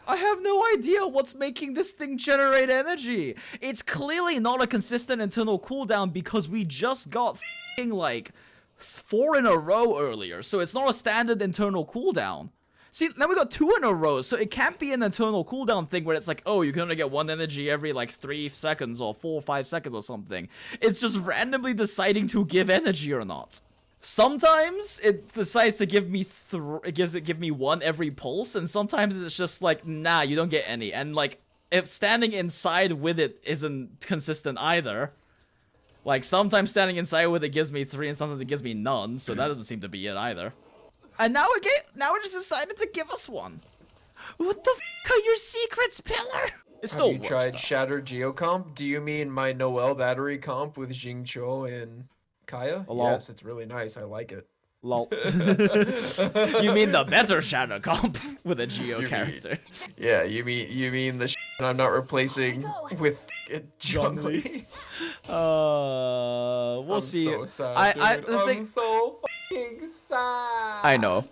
I have no idea what's making this thing generate energy. It's clearly not a consistent internal cooldown because we just got like 4 in a row earlier, so it's not a standard internal cooldown. See, now we got 2 in a row, so it can't be an internal cooldown thing where it's like, oh, you can only get 1 energy every like 3 seconds or 4 or 5 seconds or something. It's just randomly deciding to give energy or not. Sometimes it decides to give me give me 1 every pulse, and sometimes it's just like, nah, you don't get any. And like, if standing inside with it isn't consistent either. Like, sometimes standing inside with it gives me 3, and sometimes it gives me none, so that doesn't seem to be it either. And now it just decided to give us 1. What the f are your secrets, Pillar? It still Have you tried Shattered Geocomp? Do you mean my Noelle battery comp with Xingqiu and Kaya? Lol. Yes, it's really nice. I like it. Lol. You mean the better Shadow Comp with a Geo character? Yeah, you mean the I'm not replacing with Zhong Li. We'll see. I'm so sad, I'm so fucking sad. I know.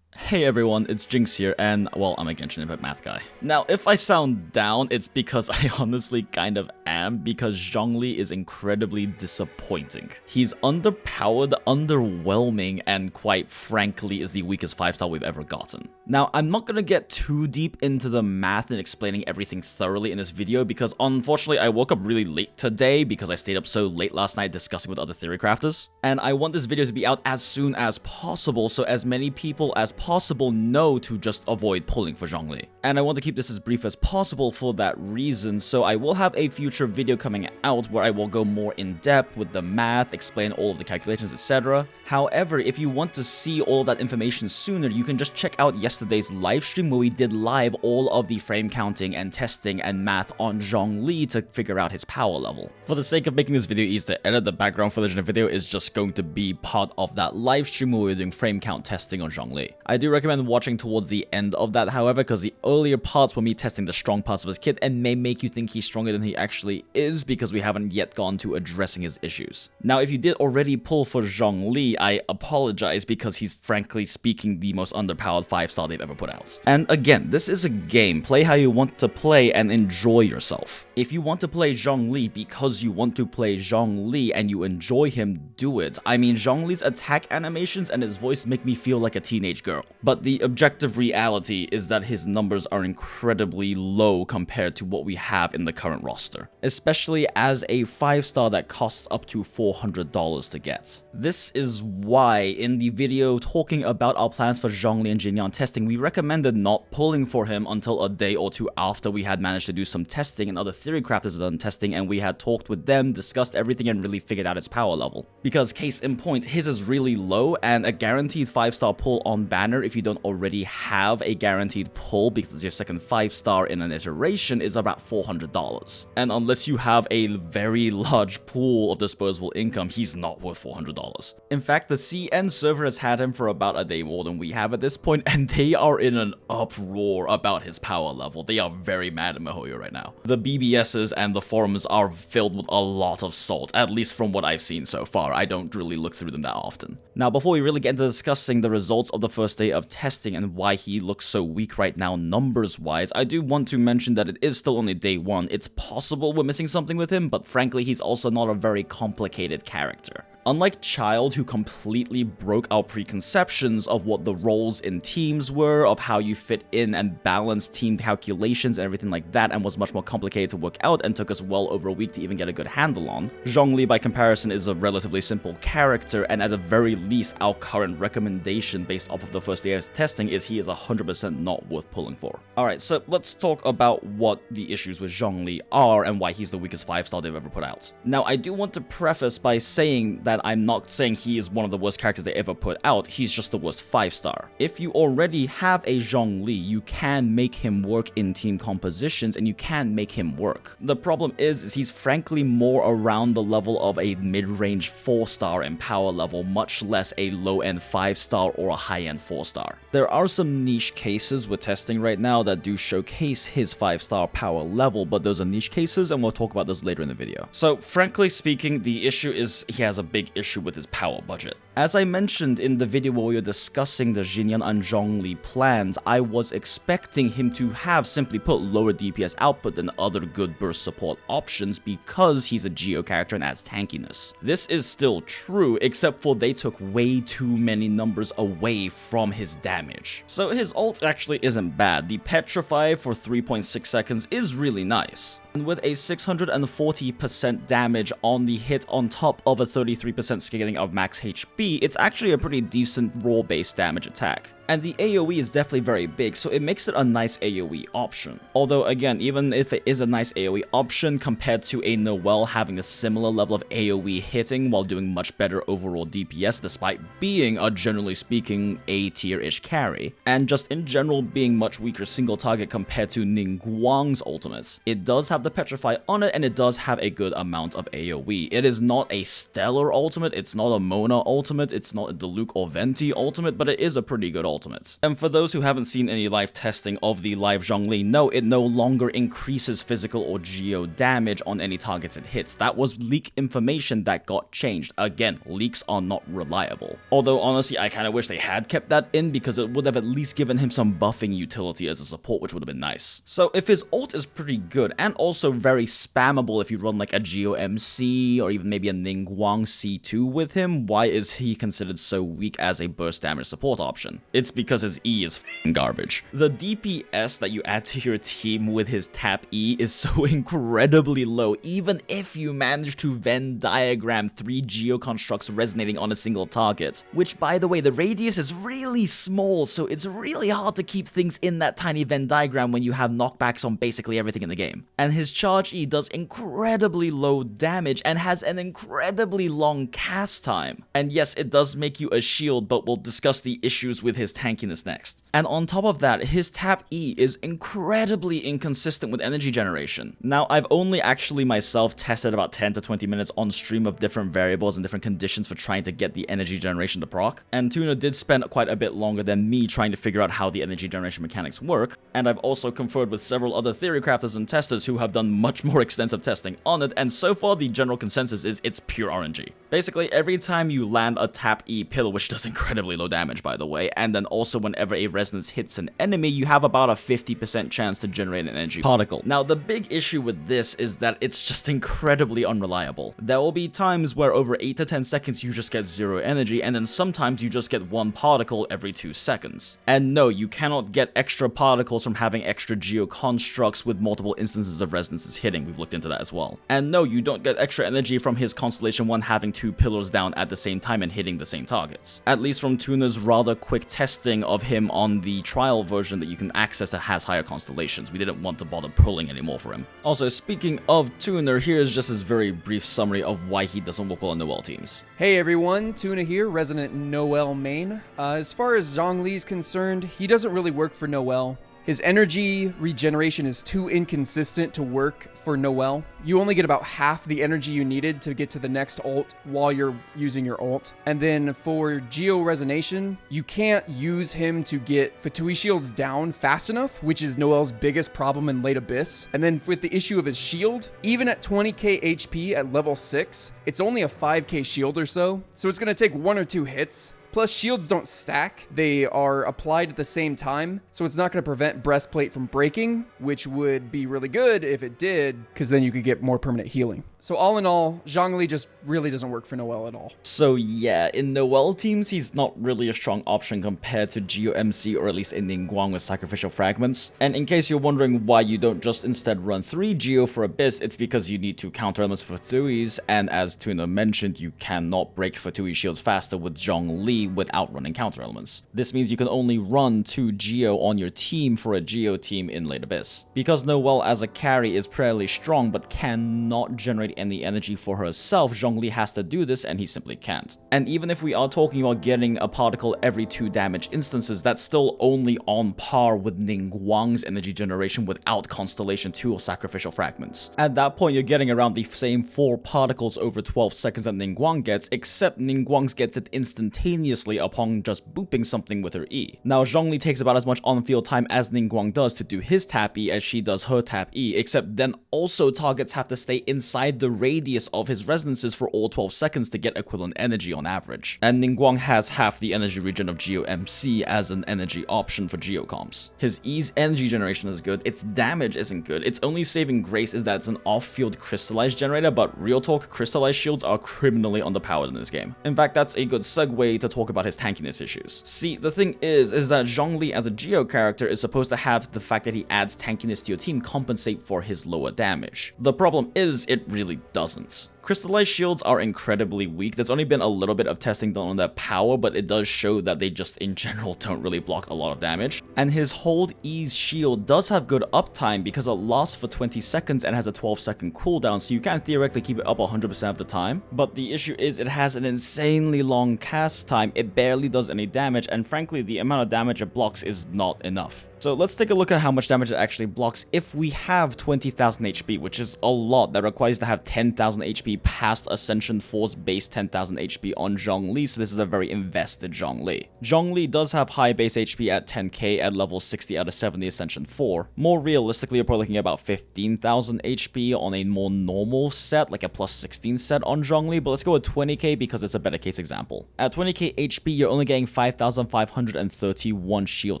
Hey everyone, it's Jinx here, and, well, I'm a Genshin Impact math guy. Now, if I sound down, it's because I honestly kind of am, because Zhong Li is incredibly disappointing. He's underpowered, underwhelming, and quite frankly is the weakest 5-star we've ever gotten. Now, I'm not gonna get too deep into the math and explaining everything thoroughly in this video, because unfortunately I woke up really late today because I stayed up so late last night discussing with other theorycrafters, and I want this video to be out as soon as possible so as many people as possible know to just avoid pulling for Zhong Li. And I want to keep this as brief as possible for that reason, so I will have a future video coming out where I will go more in depth with the math, explain all of the calculations, etc. However, if you want to see all that information sooner, you can just check out yesterday's live stream where we did live all of the frame counting and testing and math on Zhong Li to figure out his power level. For the sake of making this video easy to edit, the background footage in the video is just going to be part of that live stream where we're doing frame count testing on Zhong Li. I do recommend watching towards the end of that, however, because the earlier parts were me testing the strong parts of his kit and may make you think he's stronger than he actually is because we haven't yet gone to addressing his issues. Now, if you did already pull for Zhong Li, I apologize because he's frankly speaking the most underpowered 5-star they've ever put out. And again, this is a game. Play how you want to play and enjoy yourself. If you want to play Zhong Li because you want to play Zhong Li and you enjoy him, do it. I mean, Zhong Li's attack animations and his voice make me feel like a teenage girl. But the objective reality is that his numbers are incredibly low compared to what we have in the current roster, especially as a 5-star that costs up to $400 to get. This is why in the video talking about our plans for Zhong Li and Xinyan testing, we recommended not pulling for him until a day or 2 after we had managed to do some testing and other theorycrafters had done testing and we had talked with them, discussed everything and really figured out his power level. Because case in point, his is really low and a guaranteed 5-star pull on banner if you don't already have a guaranteed pull because it's your second 5-star in an iteration is about $400. And unless you have a very large pool of disposable income, he's not worth $400. In fact, the CN server has had him for about a day more than we have at this point, and they are in an uproar about his power level. They are very mad at Mihoyo right now. The BBSs and the forums are filled with a lot of salt, at least from what I've seen so far. I don't really look through them that often. Now, before we really get into discussing the results of the first day of testing and why he looks so weak right now numbers-wise, I do want to mention that it is still only day 1. It's possible we're missing something with him, but frankly, he's also not a very complicated character. Unlike Child, who completely broke our preconceptions of what the roles in teams were, of how you fit in and balance team calculations and everything like that, and was much more complicated to work out and took us well over a week to even get a good handle on, Zhong Li by comparison is a relatively simple character, and at the very least, our current recommendation based off of the first day's testing is he is 100% not worth pulling for. Alright, so let's talk about what the issues with Zhong Li are and why he's the weakest 5-star they've ever put out. Now, I do want to preface by saying that I'm not saying he is one of the worst characters they ever put out, he's just the worst 5-star. If you already have a Zhong Li, you can make him work in team compositions and you can make him work. The problem is he's frankly more around the level of a mid-range 4-star in power level, much less a low-end 5-star or a high-end 4-star. There are some niche cases we're testing right now that do showcase his 5-star power level, but those are niche cases and we'll talk about those later in the video. So frankly speaking, the issue is he has a big big issue with his power budget. As I mentioned in the video where we were discussing the Xinyan and Zhong Li plans, I was expecting him to have simply put lower DPS output than other good burst support options because he's a Geo character and adds tankiness. This is still true, except for they took way too many numbers away from his damage. So his ult actually isn't bad. The Petrify for 3.6 seconds is really nice. And with a 640% damage on the hit on top of a 33% scaling of max HP, it's actually a pretty decent raw base damage attack. And the AoE is definitely very big, so it makes it a nice AoE option. Although again, even if it is a nice AoE option compared to a Noelle having a similar level of AoE hitting while doing much better overall DPS despite being a generally speaking A tier-ish carry, and just in general being much weaker single target compared to Ningguang's ultimates, it does have the Petrify on it and it does have a good amount of AoE. It is not a stellar ultimate, it's not a Mona ultimate, it's not a Diluc or Venti ultimate, but it is a pretty good ultimate. And for those who haven't seen any live testing of the live Zhong Li, no, it no longer increases physical or geo damage on any targets it hits. That was leak information that got changed. Again, leaks are not reliable. Although honestly, I kind of wish they had kept that in because it would have at least given him some buffing utility as a support, which would have been nice. So if his ult is pretty good and also very spammable if you run like a Geo MC or even maybe a Ningguang C2 with him, why is he considered so weak as a burst damage support option? It's because his E is f***ing garbage. The DPS that you add to your team with his tap E is so incredibly low, even if you manage to Venn diagram 3 Geo constructs resonating on a single target. Which, by the way, the radius is really small, so it's really hard to keep things in that tiny Venn diagram when you have knockbacks on basically everything in the game. And his charge E does incredibly low damage and has an incredibly long cast time. And yes, it does make you a shield, but we'll discuss the issues with his tankiness next. And on top of that, his tap E is incredibly inconsistent with energy generation. Now, I've only actually myself tested about 10 to 20 minutes on stream of different variables and different conditions for trying to get the energy generation to proc, and Tuna did spend quite a bit longer than me trying to figure out how the energy generation mechanics work, and I've also conferred with several other theory crafters and testers who have done much more extensive testing on it, and so far the general consensus is it's pure RNG. Basically, every time you land a tap E pillar, which does incredibly low damage by the way, and then also whenever a resonance hits an enemy, you have about a 50% chance to generate an energy particle. Now, the big issue with this is that it's just incredibly unreliable. There will be times where over 8 to 10 seconds you just get 0 energy, and then sometimes you just get 1 particle every 2 seconds. And no, you cannot get extra particles from having extra geo constructs with multiple instances of resonances hitting. We've looked into that as well. And no, you don't get extra energy from his Constellation 1 having 2 pillars down at the same time and hitting the same targets. At least from Tuna's rather quick testing of him on the trial version that you can access that has higher constellations. We didn't want to bother pulling anymore for him. Also, speaking of Tuna, here's just his very brief summary of why he doesn't work well on Noelle teams. Hey everyone, Tuna here, resident Noelle main. As far as Zhong Li is concerned, he doesn't really work for Noelle. His energy regeneration is too inconsistent to work for Noelle. You only get about half the energy you needed to get to the next ult while you're using your ult. And then for Geo Resonation, you can't use him to get Fatui shields down fast enough, which is Noelle's biggest problem in Late Abyss. And then with the issue of his shield, even at 20k HP at level 6, it's only a 5k shield or so. So it's going to take 1 or 2 hits. Plus, shields don't stack, they are applied at the same time, so it's not going to prevent breastplate from breaking, which would be really good if it did, because then you could get more permanent healing. So all in all, Zhong Li just really doesn't work for Noelle at all. So yeah, in Noelle teams, he's not really a strong option compared to Geo MC or at least in Ningguang with Sacrificial Fragments. And in case you're wondering why you don't just instead run 3 Geo for Abyss, it's because you need to counter elements for Fatuis, and as Tuna mentioned, you cannot break Fatui shields faster with Zhong Li without running counter elements. This means you can only run 2 Geo on your team for a Geo team in Late Abyss. Because Noelle as a carry is fairly strong but cannot generate any energy for herself, Zhong Li has to do this and he simply can't. And even if we are talking about getting a particle every 2 damage instances, that's still only on par with Ningguang's energy generation without Constellation 2 or Sacrificial Fragments. At that point, you're getting around the same 4 particles over 12 seconds that Ningguang gets, except Ningguang's gets it instantaneously instantaneously upon just booping something with her E. Now, Zhong Li takes about as much on-field time as Ningguang does to do his tap E as she does her tap E, except then also targets have to stay inside the radius of his resonances for all 12 seconds to get equivalent energy on average. And Ningguang has half the energy regen of Geo-MC as an energy option for Geocomps. His E's energy generation is good, its damage isn't good, its only saving grace is that it's an off-field crystallized generator, but real talk, crystallized shields are criminally underpowered in this game. In fact, that's a good segue to talk about his tankiness issues. See, the thing is that Zhong Li as a Geo character is supposed to have the fact that he adds tankiness to your team compensate for his lower damage. The problem is, it really doesn't. Crystallized shields are incredibly weak. There's only been a little bit of testing done on their power, but it does show that they just in general don't really block a lot of damage. And his hold E's shield does have good uptime because it lasts for 20 seconds and has a 12-second cooldown, so you can theoretically keep it up 100% of the time. But the issue is it has an insanely long cast time, it barely does any damage, and frankly the amount of damage it blocks is not enough. So let's take a look at how much damage it actually blocks if we have 20,000 HP, which is a lot. That requires to have 10,000 HP past Ascension 4's base 10,000 HP on Zhong Li, so this is a very invested Zhong Li. Zhong Li does have high base HP at 10k at level 60 out of 70 Ascension 4. More realistically, you're probably looking at about 15,000 HP on a more normal set, like a plus 16 set on Zhong Li, but let's go with 20k because it's a better case example. At 20k HP, you're only getting 5,531 shield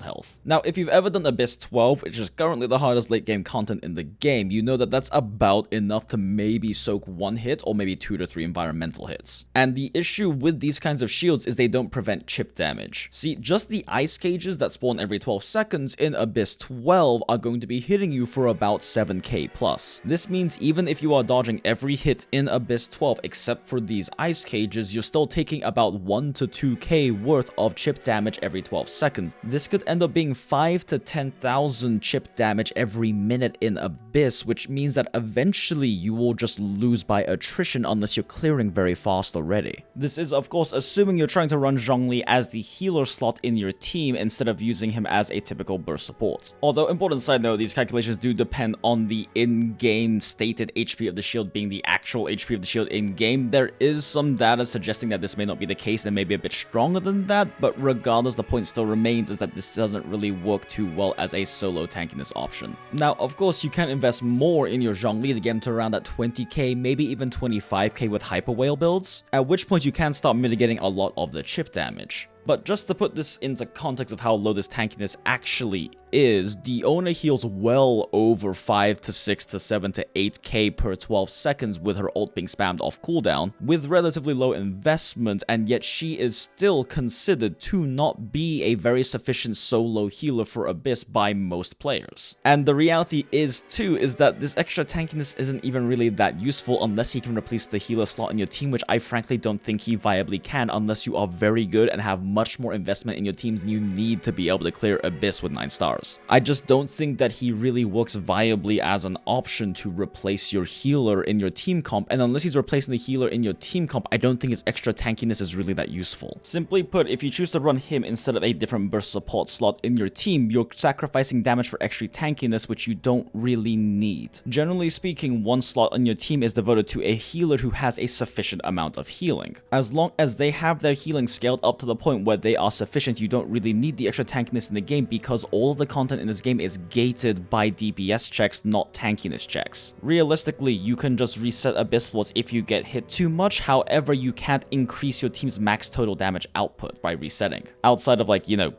health. Now, if you've ever done Abyss 12, which is currently the hardest late game content in the game, you know that that's about enough to maybe soak one hit or maybe 2 to 3 environmental hits. And the issue with these kinds of shields is they don't prevent chip damage. See, just the ice cages that spawn every 12 seconds in Abyss 12 are going to be hitting you for about 7k plus. This means even if you are dodging every hit in Abyss 12 except for these ice cages, you're still taking about 1 to 2k worth of chip damage every 12 seconds. This could end up being 5 to 10,000 chip damage every minute in Abyss, which means that eventually you will just lose by attrition unless you're clearing very fast already. This is of course assuming you're trying to run Zhong Li as the healer slot in your team instead of using him as a typical burst support. Although, important side note, these calculations do depend on the in-game stated HP of the shield being the actual HP of the shield in-game. There is some data suggesting that this may not be the case and may be a bit stronger than that, but regardless, the point still remains is that this doesn't really work too well as a solo tankiness option. Now, of course, you can invest more in your Zhong Li to get him to around that 20k, maybe even 25k with Hyper Whale builds, at which point you can start mitigating a lot of the chip damage. But just to put this into context of how low this tankiness actually is, the owner heals well over 5 to 6 to 7 to 8k per 12 seconds with her ult being spammed off cooldown, with relatively low investment, and yet she is still considered to not be a very sufficient solo healer for Abyss by most players. And the reality is too, is that this extra tankiness isn't even really that useful unless he can replace the healer slot in your team, which I frankly don't think he viably can unless you are very good and have much more investment in your teams than you need to be able to clear Abyss with 9 stars. I just don't think that he really works viably as an option to replace your healer in your team comp, and unless he's replacing the healer in your team comp, I don't think his extra tankiness is really that useful. Simply put, if you choose to run him instead of a different burst support slot in your team, you're sacrificing damage for extra tankiness, which you don't really need. Generally speaking, one slot on your team is devoted to a healer who has a sufficient amount of healing. As long as they have their healing scaled up to the point where they are sufficient, you don't really need the extra tankiness in the game because all of the content in this game is gated by DPS checks, not tankiness checks. Realistically, you can just reset Abyss Force if you get hit too much, however, you can't increase your team's max total damage output by resetting. Outside of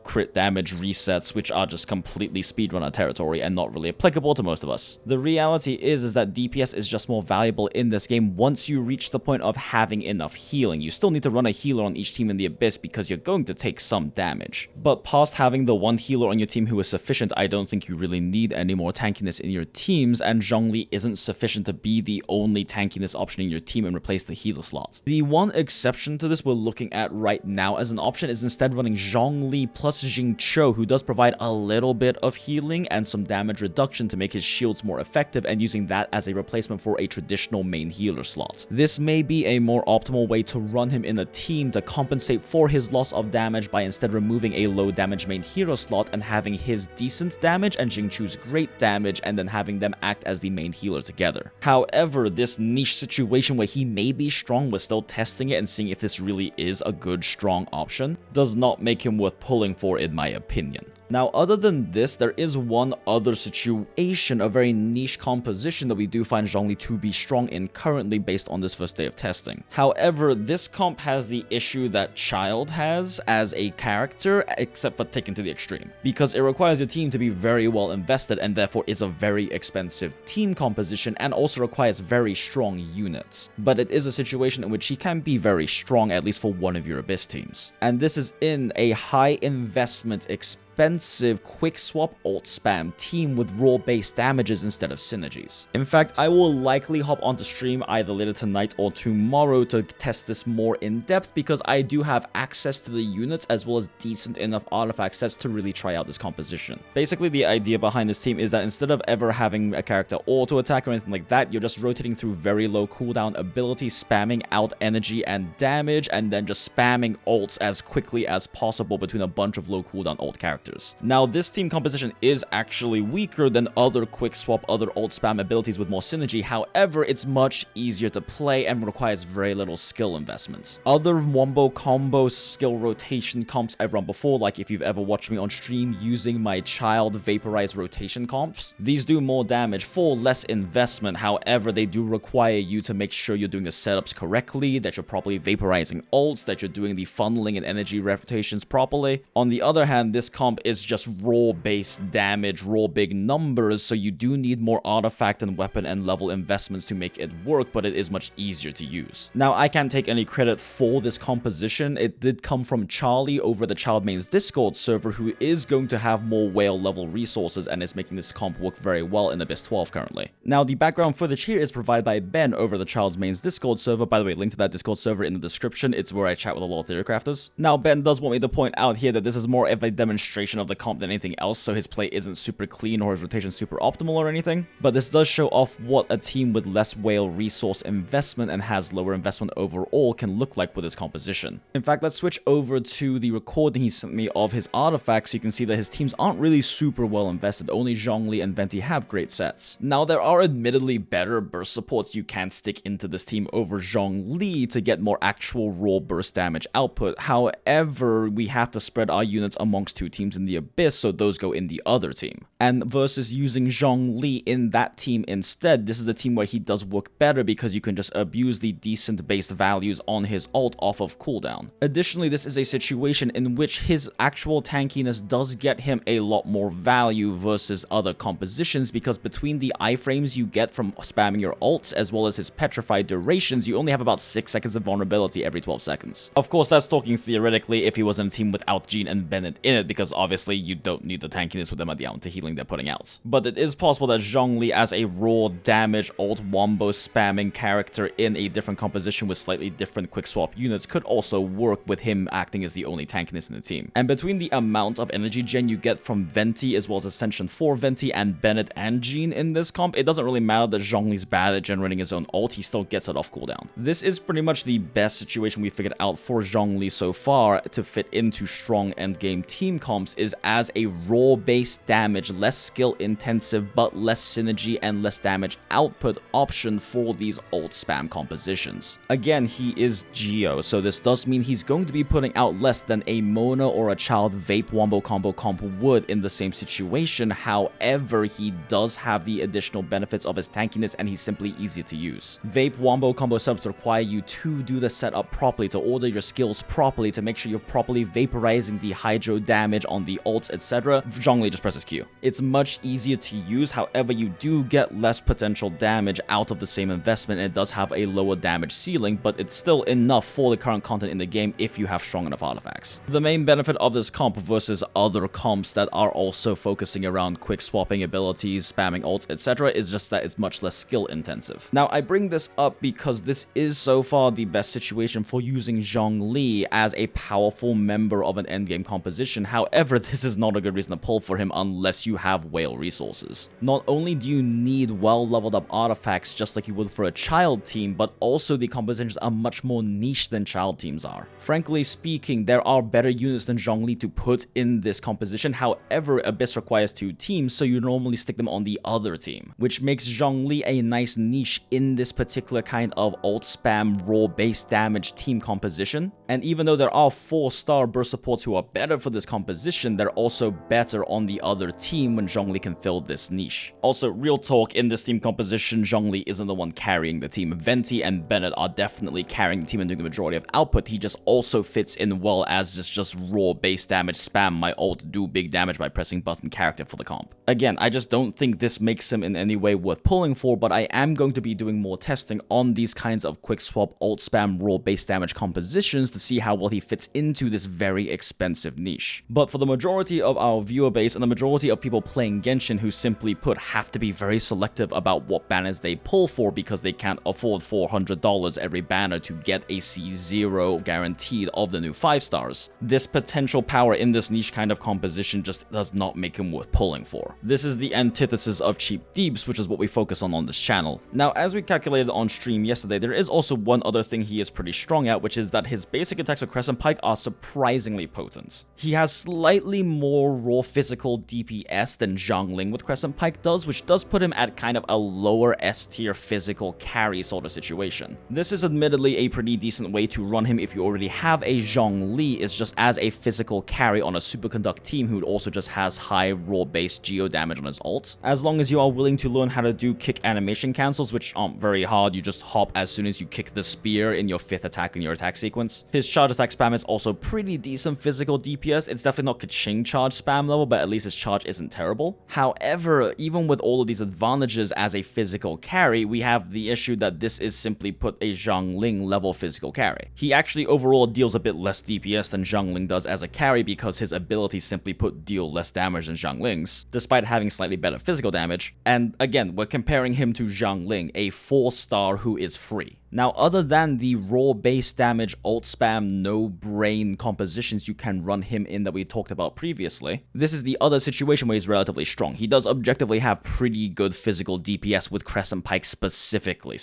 crit damage resets, which are just completely speedrunner territory and not really applicable to most of us. The reality is that DPS is just more valuable in this game once you reach the point of having enough healing. You still need to run a healer on each team in the Abyss because you're going to take some damage. But past having the one healer on your team who is sufficient, I don't think you really need any more tankiness in your teams, and Zhong Li isn't sufficient to be the only tankiness option in your team and replace the healer slot. The one exception to this we're looking at right now as an option is instead running Zhong Li plus Xingqiu, who does provide a little bit of healing and some damage reduction to make his shields more effective, and using that as a replacement for a traditional main healer slot. This may be a more optimal way to run him in a team to compensate for his loss of of damage by instead removing a low damage main hero slot and having his decent damage and Xingqiu's great damage and then having them act as the main healer together. However, this niche situation where he may be strong, we're still testing it and seeing if this really is a good strong option, does not make him worth pulling for in my opinion. Now, other than this, there is one other situation, a very niche composition that we do find Zhong Li to be strong in currently based on this first day of testing. However, this comp has the issue that Child has as a character, except for taken to the extreme, because it requires your team to be very well invested and therefore is a very expensive team composition and also requires very strong units. But it is a situation in which he can be very strong, at least for one of your Abyss teams. And this is in a high investment expensive quick swap ult spam team with raw base damages instead of synergies. In fact, I will likely hop onto stream either later tonight or tomorrow to test this more in depth because I do have access to the units as well as decent enough artifact sets to really try out this composition. Basically, the idea behind this team is that instead of ever having a character auto attack or anything like that, you're just rotating through very low cooldown abilities, spamming out energy and damage, and then just spamming ults as quickly as possible between a bunch of low cooldown ult characters. Now, this team composition is actually weaker than other quick swap, other ult spam abilities with more synergy. However, it's much easier to play and requires very little skill investments. Other wombo combo skill rotation comps I've run before, like if you've ever watched me on stream using my Child vaporized rotation comps, these do more damage for less investment. However, they do require you to make sure you're doing the setups correctly, that you're properly vaporizing ults, that you're doing the funneling and energy rotations properly. On the other hand, this comp is just raw base damage, raw big numbers, so you do need more artifact and weapon and level investments to make it work, but it is much easier to use. Now, I can't take any credit for this composition. It did come from Charlie over the Child Main's Discord server, who is going to have more whale level resources and is making this comp work very well in Abyss 12 currently. Now, the background footage here is provided by Ben over the Child Main's Discord server. By the way, link to that Discord server in the description. It's where I chat with a lot of theorycrafters. Now, Ben does want me to point out here that this is more of a demonstration of the comp than anything else, so his play isn't super clean or his rotation super optimal or anything, but this does show off what a team with less whale resource investment and has lower investment overall can look like with his composition. In fact, let's switch over to the recording he sent me of his artifacts so you can see that his teams aren't really super well invested. Only Zhong Li and Venti have great sets. Now, there are admittedly better burst supports you can stick into this team over Zhong Li to get more actual raw burst damage output. However, we have to spread our units amongst two teams in the Abyss, so those go in the other team. And versus using Zhong Li in that team instead, this is a team where he does work better because you can just abuse the decent based values on his ult off of cooldown. Additionally, this is a situation in which his actual tankiness does get him a lot more value versus other compositions, because between the iframes you get from spamming your ults as well as his petrified durations, you only have about 6 seconds of vulnerability every 12 seconds. Of course, that's talking theoretically if he was in a team without Jean and Bennett in it, because obviously you don't need the tankiness with them at the amount of healing they're putting out. But it is possible that Zhong Li as a raw damage ult wombo spamming character in a different composition with slightly different quick swap units could also work with him acting as the only tankiness in the team. And between the amount of energy gen you get from Venti as well as Ascension 4 Venti and Bennett and Jean in this comp, it doesn't really matter that Zhong Li's bad at generating his own ult, he still gets it off cooldown. This is pretty much the best situation we figured out for Zhong Li so far to fit into strong endgame team comps, is as a raw base damage, less skill intensive but less synergy and less damage output option for these ult spam compositions. Again, he is Geo, so this does mean he's going to be putting out less than a Mona or a Child Vape Wombo combo comp would in the same situation. However, he does have the additional benefits of his tankiness and he's simply easier to use. Vape Wombo combo subs require you to do the setup properly, to order your skills properly, to make sure you're properly vaporizing the hydro damage on the ults, etc. Zhong Li just presses Q. It's much easier to use, however, you do get less potential damage out of the same investment, and it does have a lower damage ceiling, but it's still enough for the current content in the game if you have strong enough artifacts. The main benefit of this comp versus other comps that are also focusing around quick swapping abilities, spamming ults, etc. is just that it's much less skill intensive. Now, I bring this up because this is so far the best situation for using Zhong Li as a powerful member of an endgame composition. However, However, this is not a good reason to pull for him unless you have whale resources. Not only do you need well leveled up artifacts just like you would for a child team, but also the compositions are much more niche than child teams are. Frankly speaking, there are better units than Zhong Li to put in this composition. However, Abyss requires 2 teams, so you normally stick them on the other team, which makes Zhong Li a nice niche in this particular kind of ult spam raw base damage team composition. And even though there are 4-star burst supports who are better for this composition, they're also better on the other team when Zhong Li can fill this niche. Also, real talk, in this team composition, Zhong Li isn't the one carrying the team. Venti and Bennett are definitely carrying the team and doing the majority of output. He just also fits in well as this just raw base damage spam my ult, do big damage by pressing button character for the comp. Again, I just don't think this makes him in any way worth pulling for, but I am going to be doing more testing on these kinds of quick swap ult spam raw base damage compositions to see how well he fits into this very expensive niche. But for the majority of our viewer base and the majority of people playing Genshin who simply put have to be very selective about what banners they pull for because they can't afford $400 every banner to get a C0 guaranteed of the new 5 stars, this potential power in this niche kind of composition just does not make him worth pulling for. This is the antithesis of cheap deeps, which is what we focus on this channel. Now, as we calculated on stream yesterday, there is also one other thing he is pretty strong at, which is that his basic attacks with Crescent Pike are surprisingly potent. He has slightly more raw physical DPS than Xiangling with Crescent Pike does, which does put him at kind of a lower S tier physical carry sort of situation. This is admittedly a pretty decent way to run him if you already have a Zhong Li, is just as a physical carry on a superconduct team who also just has high raw base geo damage on his ult. As long as you are willing to learn how to do kick animation cancels, which aren't very hard, you just hop as soon as you kick the spear in your 5th attack in your attack sequence. His charge attack spam is also pretty decent physical DPS. It's definitely not Kaching charge spam level, but at least his charge isn't terrible. However, even with all of these advantages as a physical carry, we have the issue that this is simply put a Xiangling level physical carry. He actually overall deals a bit less DPS than Xiangling does as a carry because his abilities simply put deal less damage than Xiangling's, despite having slightly better physical damage. And again, we're comparing him to Xiangling, a 4-star who is free. Now, other than the raw base damage, ult spam, no brain compositions you can run him in that we talked about previously, this is the other situation where he's relatively strong. He does objectively have pretty good physical DPS with Crescent Pike specifically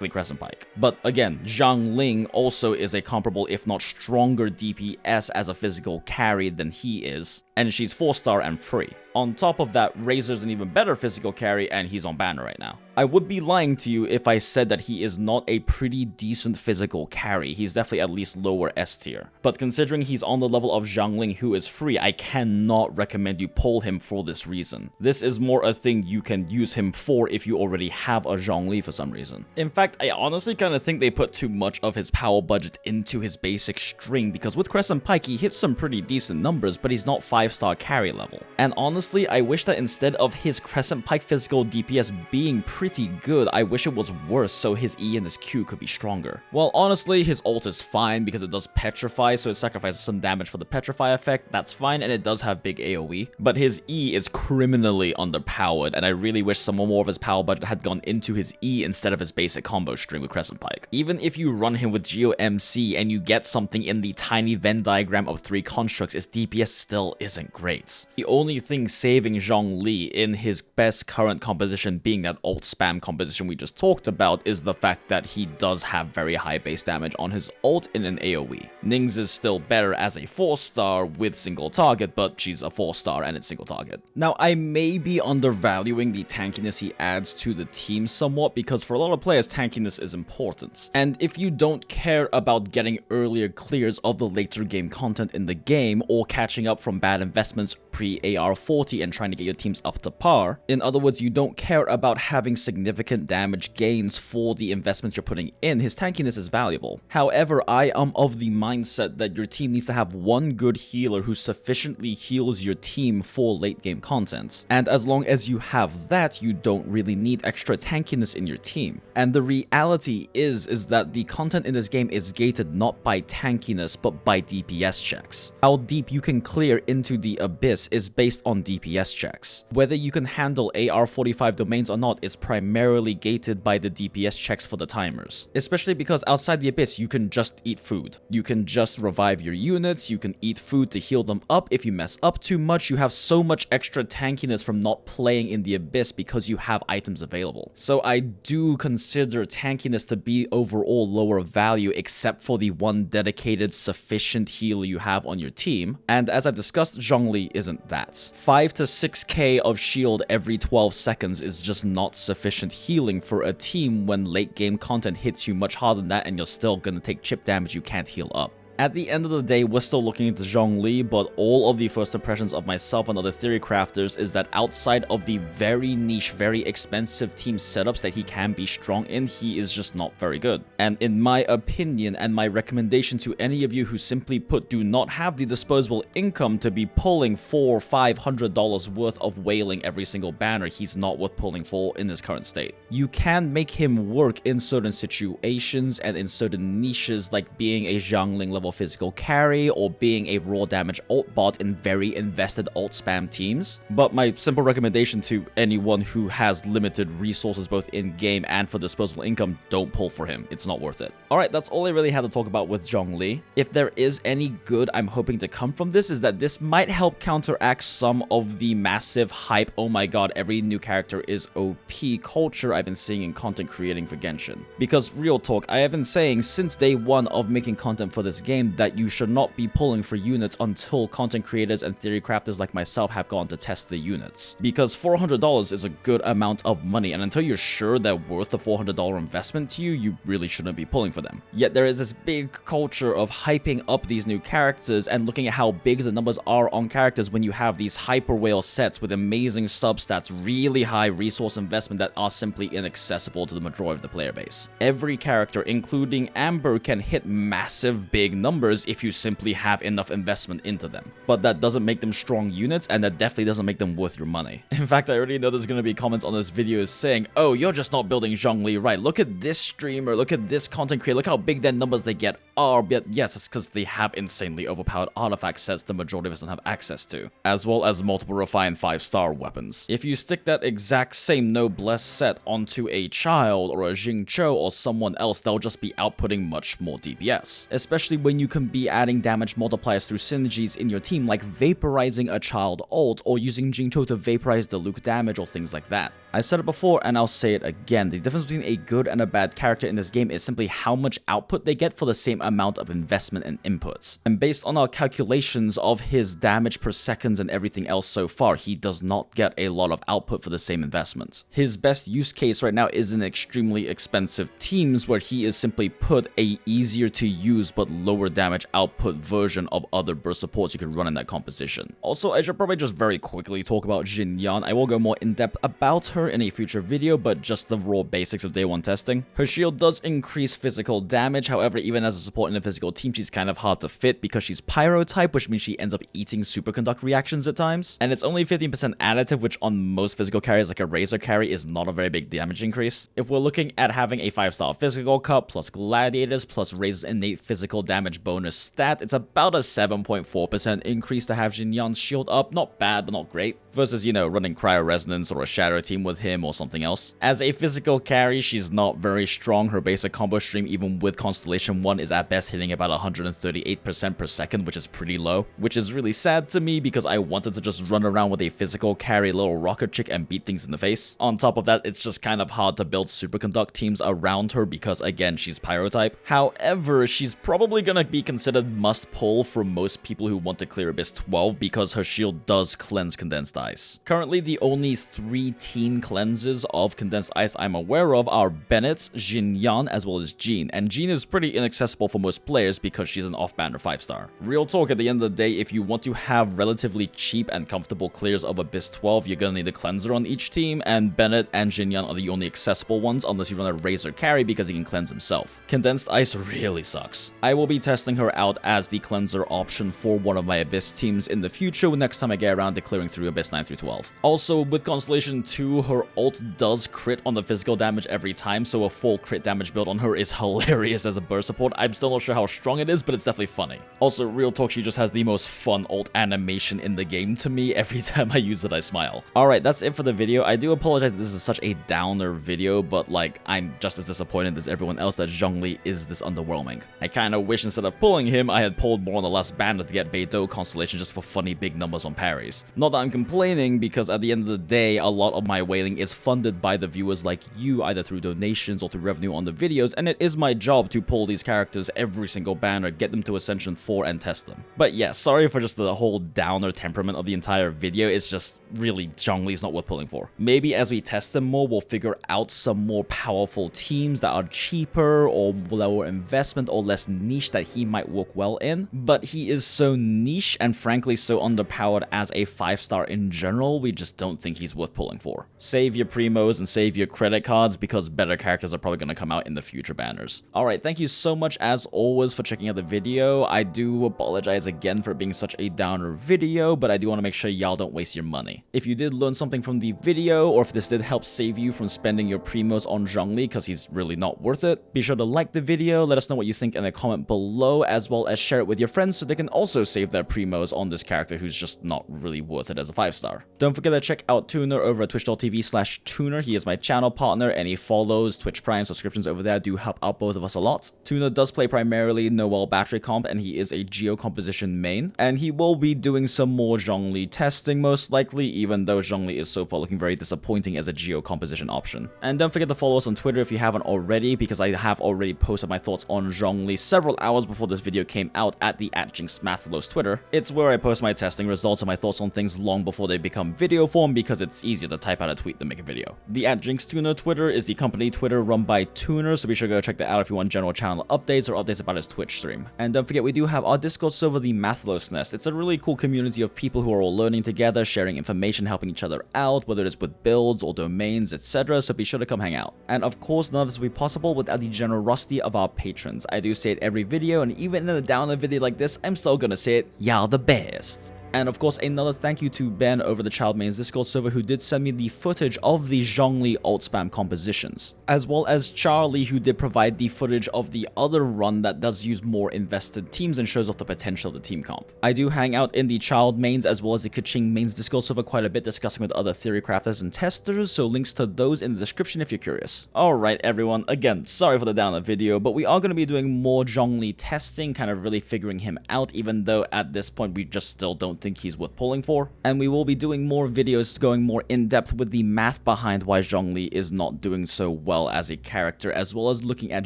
Crescent Pike. But again, Xiangling also is a comparable if not stronger DPS as a physical carry than he is, and she's 4-star and free. On top of that, Razor's an even better physical carry, and he's on banner right now. I would be lying to you if I said that he is not a pretty decent physical carry. He's definitely at least lower S tier. But considering he's on the level of Xiangling who is free, I cannot recommend you pull him for this reason. This is more a thing you can use him for if you already have a Zhong Li for some reason. In fact, I honestly kind of think they put too much of his power budget into his basic string, because with Crescent Pike he hits some pretty decent numbers, but he's not 5-star carry level. And honestly, I wish that instead of his Crescent Pike physical DPS being pretty good, I wish it was worse so his E and his Q could be stronger. Well, honestly, his ult is fine because it does petrify, so it sacrifices some damage for the petrify effect. That's fine, and it does have big AoE. But his E is criminally underpowered, and I really wish some more of his power budget had gone into his E instead of his basic combo string with Crescent Pike. Even if you run him with Geo MC and you get something in the tiny Venn diagram of 3 constructs, his DPS still isn't great. The only thing saving Zhong Li in his best current composition, being that ult spam composition we just talked about, is the fact that he does have very high base damage on his ult in an AoE. Ning's is still better as a 4-star with single target, but she's a 4-star and it's single target. Now, I may be undervaluing the tankiness he adds to the team somewhat, because for a lot of players, tankiness is important. And if you don't care about getting earlier clears of the later game content in the game, or catching up from bad investments pre-AR40 and trying to get your teams up to par, in other words, you don't care about having significant damage gains for the investments you're putting in, his tankiness is valuable. However, I am of the mindset that your team needs to have one good healer who sufficiently heals your team for late game content. And as long as you have that, you don't really need extra tankiness in your team. And the reality is that the content in this game is gated not by tankiness, but by DPS checks. How deep you can clear into into the Abyss is based on DPS checks. Whether you can handle AR-45 domains or not is primarily gated by the DPS checks for the timers. Especially because outside the Abyss, you can just eat food. You can just revive your units, you can eat food to heal them up. If you mess up too much, you have so much extra tankiness from not playing in the Abyss because you have items available. So I do consider tankiness to be overall lower value except for the one dedicated sufficient healer you have on your team. And as I've discussed, Zhong Li isn't that. 5 to 6k of shield every 12 seconds is just not sufficient healing for a team when late game content hits you much harder than that and you're still gonna take chip damage you can't heal up. At the end of the day, we're still looking at Zhong Li, but all of the first impressions of myself and other theory crafters is that outside of the very niche, very expensive team setups that he can be strong in, he is just not very good. And in my opinion, and my recommendation to any of you who simply put do not have the disposable income to be pulling $400 or $500 worth of whaling every single banner, he's not worth pulling for in his current state. You can make him work in certain situations and in certain niches, like being a Xiangling level physical carry or being a raw damage ult bot in very invested ult spam teams. But my simple recommendation to anyone who has limited resources both in game and for disposable income, don't pull for him. It's not worth it. Alright, that's all I really had to talk about with Zhong Li. If there is any good I'm hoping to come from this is that this might help counteract some of the massive hype, oh my god, every new character is OP culture I've been seeing in content creating for Genshin. Because real talk, I have been saying since day one of making content for this game that you should not be pulling for units until content creators and theory crafters like myself have gone to test the units. Because $400 is a good amount of money, and until you're sure they're worth the $400 investment to you, you really shouldn't be pulling for them. Yet there is this big culture of hyping up these new characters and looking at how big the numbers are on characters when you have these hyper whale sets with amazing substats, really high resource investment that are simply inaccessible to the majority of the player base. Every character, including Amber, can hit massive big numbers if you simply have enough investment into them. But that doesn't make them strong units, and that definitely doesn't make them worth your money. In fact, I already know there's going to be comments on this video saying, oh, you're just not building Zhong Li right. Look at this streamer, look at this content creator, look how big their numbers they get are. But yes, it's because they have insanely overpowered artifact sets the majority of us don't have access to, as well as multiple refined 5-star weapons. If you stick that exact same noblesse set onto a child or a Xingqiu or someone else, they'll just be outputting much more DPS. Especially when you can be adding damage multipliers through synergies in your team, like vaporizing a child ult or using Jingqiu to vaporize the Luke damage or things like that. I've said it before and I'll say it again, the difference between a good and a bad character in this game is simply how much output they get for the same amount of investment and inputs. And based on our calculations of his damage per seconds and everything else so far, he does not get a lot of output for the same investment. His best use case right now is in extremely expensive teams where he is simply put a easier to use but lower damage output version of other burst supports you could run in that composition. Also, I should probably just very quickly talk about Xinyan. I will go more in depth about her in a future video, but just the raw basics of day one testing. Her shield does increase physical damage, however, even as a support in a physical team, she's kind of hard to fit because she's pyro type, which means she ends up eating superconduct reactions at times. And it's only 15% additive, which on most physical carries like a razor carry is not a very big damage increase. If we're looking at having a 5-star physical cup plus gladiators plus Razor's innate physical damage bonus stat, it's about a 7.4% increase to have Xinyan's shield up. Not bad, but not great. Versus, you know, running cryo resonance or a shadow team with him or something else. As a physical carry, she's not very strong. Her basic combo stream, even with Constellation 1, is at best hitting about 138% per second, which is pretty low. Which is really sad to me because I wanted to just run around with a physical carry little rocket chick and beat things in the face. On top of that, it's just kind of hard to build superconduct teams around her because, again, she's pyro type. However, she's probably gonna be considered must pull for most people who want to clear Abyss 12 because her shield does cleanse condensed ice. Currently, the only 3 team cleanses of condensed ice I'm aware of are Bennett's, Xinyan, as well as Jean, and Jean is pretty inaccessible for most players because she's an off-banner 5-star. Real talk, at the end of the day, if you want to have relatively cheap and comfortable clears of Abyss 12, you're gonna need a cleanser on each team, and Bennett and Xinyan are the only accessible ones unless you run a Razor carry because he can cleanse himself. Condensed ice really sucks. I will be testing her out as the cleanser option for one of my Abyss teams in the future next time I get around to clearing through Abyss 9 through 12. Also, with Constellation 2, her her ult does crit on the physical damage every time, so a full crit damage build on her is hilarious as a burst support. I'm still not sure how strong it is, but it's definitely funny. Also, real talk, she just has the most fun ult animation in the game to me. Every time I use it, I smile. Alright, that's it for the video. I do apologize that this is such a downer video, but like, I'm just as disappointed as everyone else that Zhong Li is this underwhelming. I kinda wish instead of pulling him, I had pulled more on the last banner to get Beidou constellation just for funny big numbers on parries. Not that I'm complaining, because at the end of the day, a lot of my whaling is funded by the viewers like you, either through donations or through revenue on the videos, and it is my job to pull these characters every single banner, get them to Ascension 4 and test them. But yeah, sorry for just the whole downer temperament of the entire video. It's just really Zhong Li's not worth pulling for. Maybe as we test them more, we'll figure out some more powerful teams that are cheaper or lower investment or less niche that he might work well in. But he is so niche and frankly so underpowered as a 5-star in general, we just don't think he's worth pulling for. Save your primos and save your credit cards because better characters are probably going to come out in the future banners. Alright, thank you so much as always for checking out the video. I do apologize again for it being such a downer video, but I do want to make sure y'all don't waste your money. If you did learn something from the video, or if this did help save you from spending your primos on Zhong Li because he's really not worth it, be sure to like the video, let us know what you think in a comment below, as well as share it with your friends so they can also save their primos on this character who's just not really worth it as a 5-star. Don't forget to check out Tuner over at twitch.tv/Tuner. He is my channel partner. Any follows, Twitch Prime subscriptions over there do help out both of us a lot. Tuner does play primarily Noelle battery comp, and he is a geo composition main, and he will be doing some more Zhong Li testing most likely, even though Zhong Li is so far looking very disappointing as a geo composition option. And don't forget to follow us on Twitter if you haven't already, because I have already posted my thoughts on Zhong Li several hours before this video came out at the @JinxMathlos Twitter. It's where I post my testing results and my thoughts on things long before they become video form, because it's easier to type out a tweet than make a video. The @JinxTuner Twitter is the company Twitter run by Tuner, so be sure to go check that out if you want general channel updates or updates about his Twitch stream. And don't forget, we do have our Discord server, the Mathlos Nest. It's a really cool community of people who are all learning together, sharing information, helping each other out, whether it's with builds or domains, etc. So be sure to come hang out. And of course, none of this would be possible without the generosity of our patrons. I do say it every video, and even in a downer video like this, I'm still gonna say it. Y'all the best. And of course, another thank you to Ben over the Child Mains Discord server, who did send me the footage of the Zhong Li ult spam compositions, as well as Charlie, who did provide the footage of the other run that does use more invested teams and shows off the potential of the team comp. I do hang out in the Child Mains as well as the Kaching Mains Discord server quite a bit, discussing with other theorycrafters and testers, so links to those in the description if you're curious. Alright everyone, again, sorry for the downer video, but we are going to be doing more Zhong Li testing, kind of really figuring him out, even though at this point we just still don't think he's worth pulling for. And we will be doing more videos going more in depth with the math behind why Zhong Li is not doing so well as a character, as well as looking at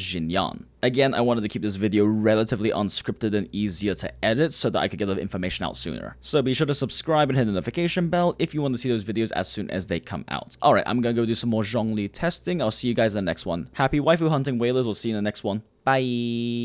Xinyan. Again, I wanted to keep this video relatively unscripted and easier to edit so that I could get the information out sooner. So be sure to subscribe and hit the notification bell if you want to see those videos as soon as they come out. Alright, I'm gonna go do some more Zhong Li testing. I'll see you guys in the next one. Happy waifu hunting, whalers. We'll see you in the next one. Bye!